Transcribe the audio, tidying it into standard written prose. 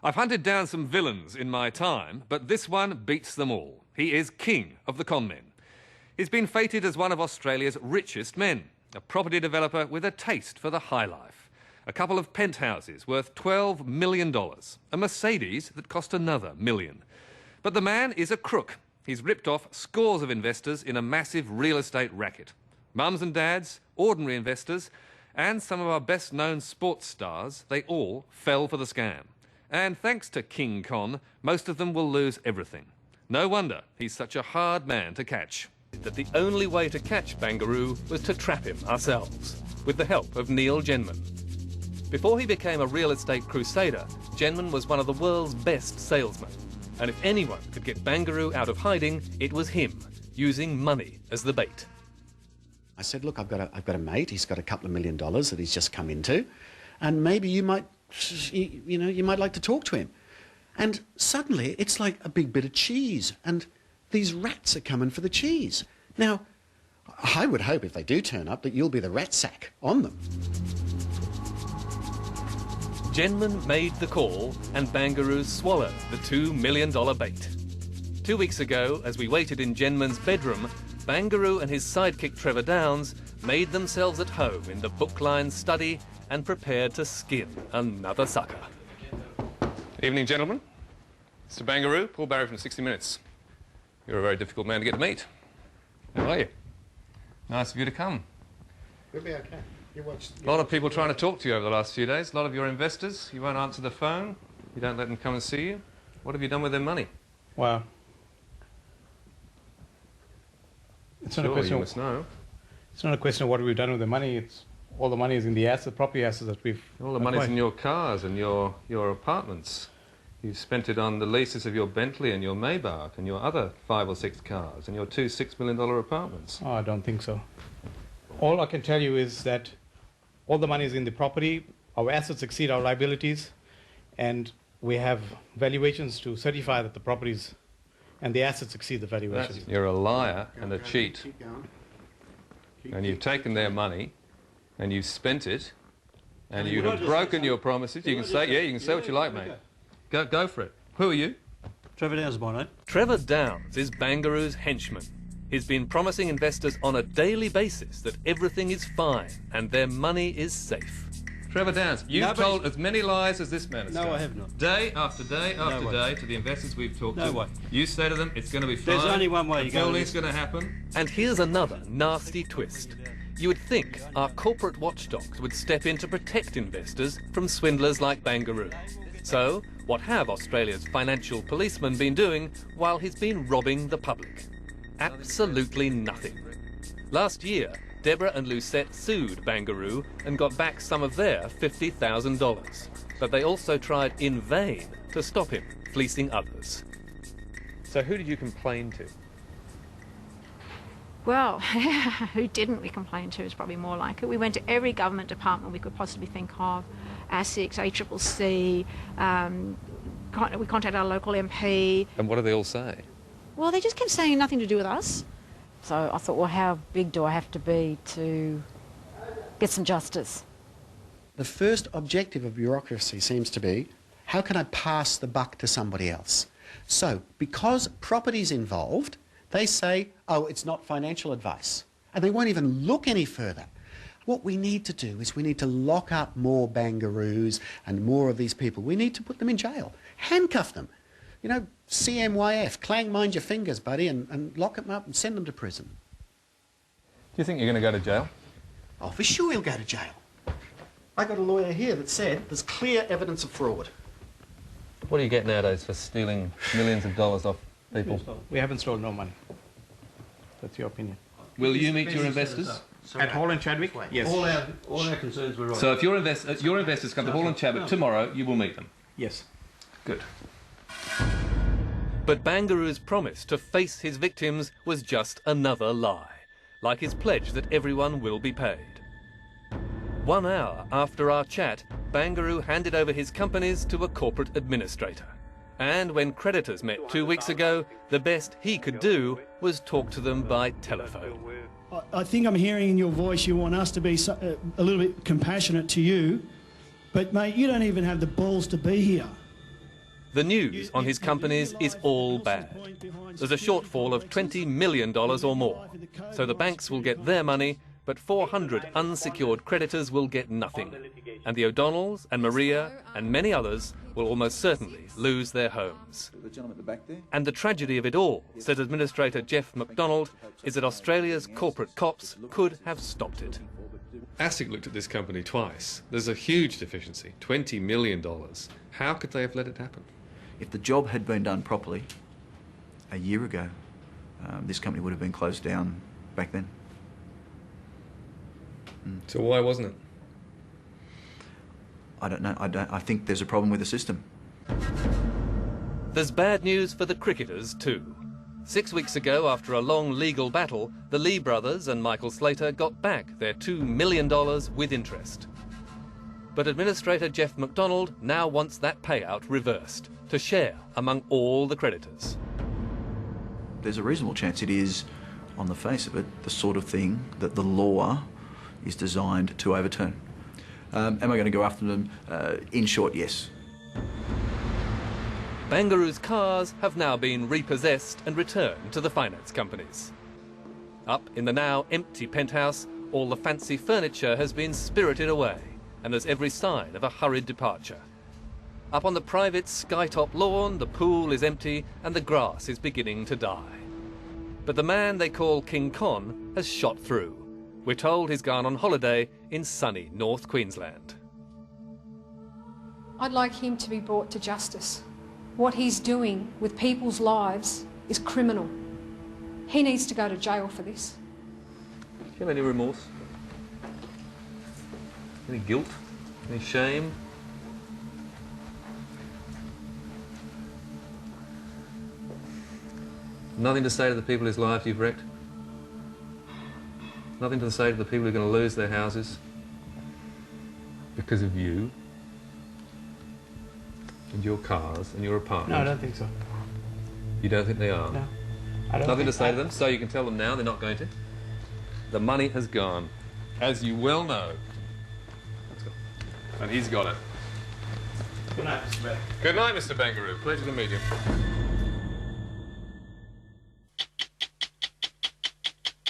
I've hunted down some villains in my time, but this one beats them all. He is king of the con men. He's been fated as one of Australia's richest men, a property developer with a taste for the high life. A couple of penthouses worth $12 million, a Mercedes that cost another million. But the man is a crook. He's ripped off scores of investors in a massive real estate racket. Mums and dads, ordinary investors, and some of our best-known sports stars, they all fell for the scam. And thanks to King Con, most of them will lose everything. No wonder he's such a hard man to catch. That the only way to catch Bangaru was to trap him ourselves, with the help of Neil Genman. Before he became a real estate crusader, Genman was one of the world's best salesmen. And if anyone could get Bangaru out of hiding, it was him, using money as the bait. I said, look, I've got a mate, he's got a couple of $1 million that he's just come into, and maybe you might like to talk to him. And suddenly, it's like a big bit of cheese, and these rats are coming for the cheese. Now, I would hope if they do turn up that you'll be the rat sack on them. Genman made the call, and Bangaru swallowed the $2 million bait. 2 weeks ago, as we waited in Genman's bedroom, Bangaru and his sidekick Trevor Downs made themselves at home in the book-lined study and prepared to skin another sucker. Evening, gentlemen. Mr. Bangaru, Paul Barry from 60 Minutes. You're a very difficult man to get to meet. How are you? Nice of you to come. We'll be okay. A lot of people trying to talk to you over the last few days. A lot of your investors. You won't answer the phone. You don't let them come and see you. What have you done with their money? Well, it's not a question. You must know. It's not a question of what we've done with the money. It's all the money is in the property assets that we've. All the money's in your cars and your apartments. You've spent it on the leases of your Bentley and your Maybach and your other 5 or 6 cars and your 2 $6 million apartments. Oh, I don't think so. All I can tell you is that all the money is in the property. Our assets exceed our liabilities, and we have valuations to certify that the properties and the assets exceed the valuations. You're a liar and a cheat. And you've taken their money and you've spent it and you have broken your promises. You can say, yeah, you can say what you like, mate. Go for it. Who are you? Trevor Downs is my name. Trevor Downs is Bangaru's henchman. He's been promising investors on a daily basis that everything is fine and their money is safe. Trevor Downs, you've told as many lies as this man has done. No, I have not. Day after day after day to the investors we've talked to. No way. You say to them, it's going to be fine. There's only one way you go. Building's going to happen. And here's another nasty twist. You would think our corporate watchdogs would step in to protect investors from swindlers like Bangaru. So, what have Australia's financial policemen been doing while he's been robbing the public? Absolutely nothing. Last year, Deborah and Lucette sued Bangaru and got back some of their $50,000. But they also tried in vain to stop him fleecing others. So who did you complain to? Well, who didn't we complain to is probably more like it. We went to every government department we could possibly think of, ASIC, ACCC, we contacted our local MP. And what do they all say? Well, they just kept saying nothing to do with us. So I thought, well, how big do I have to be to get some justice? The first objective of bureaucracy seems to be, how can I pass the buck to somebody else? So, because property's involved, they say, oh, it's not financial advice. And they won't even look any further. What we need to do is we need to lock up more Bangaroos and more of these people. We need to put them in jail, handcuff them. You know, CMYF, clang mind your fingers, buddy, and lock them up and send them to prison. Do you think you're going to go to jail? Oh, for sure he'll go to jail. I got a lawyer here that said there's clear evidence of fraud. What do you get nowadays for stealing millions of dollars off people? We haven't stolen no money. That's your opinion. Will you meet your investors? At Hall and Chadwick? Yes. All our concerns were right. So if your investors come to Hall and Chadwick tomorrow, you will meet them? Yes. Good. But Bangaru's promise to face his victims was just another lie, like his pledge that everyone will be paid. 1 hour after our chat, Bangaru handed over his companies to a corporate administrator. And when creditors met 2 weeks ago, the best he could do was talk to them by telephone. I think I'm hearing in your voice you want us to be a little bit compassionate to you, but mate, you don't even have the balls to be here. The news on his companies is all bad. There's a shortfall of $20 million or more. So the banks will get their money, but 400 unsecured creditors will get nothing. And the O'Donnells and Maria and many others will almost certainly lose their homes. The gentleman at the back there. And the tragedy of it all, says Administrator Jeff McDonald, is that Australia's corporate cops could have stopped it. ASIC looked at this company twice. There's a huge deficiency, $20 million. How could they have let it happen? If the job had been done properly a year ago, this company would have been closed down back then. So why wasn't it? I don't know. I think there's a problem with the system. There's bad news for the cricketers too. 6 weeks ago, after a long legal battle, the Lee brothers and Michael Slater got back their $2 million with interest. But Administrator Jeff McDonald now wants that payout reversed, to share among all the creditors. There's a reasonable chance it is, on the face of it, the sort of thing that the law is designed to overturn. Am I going to go after them? In short, yes. Bangaru's cars have now been repossessed and returned to the finance companies. Up in the now empty penthouse, all the fancy furniture has been spirited away, and there's every sign of a hurried departure. Up on the private skytop lawn, the pool is empty and the grass is beginning to die. But the man they call King Con has shot through. We're told he's gone on holiday in sunny North Queensland. I'd like him to be brought to justice. What he's doing with people's lives is criminal. He needs to go to jail for this. Do you have any remorse? Any guilt? Any shame? Nothing to say to the people whose lives you've wrecked? Nothing to say to the people who are going to lose their houses because of you and your cars and your apartment? No, I don't think so. You don't think they are? No. I don't Nothing to think say to them, so you can tell them now they're not going to? The money has gone, as you well know. Let's go. And he's got it. Good night, Mr. Beck. Good night, Mr. Bangaru. Pleasure to meet you.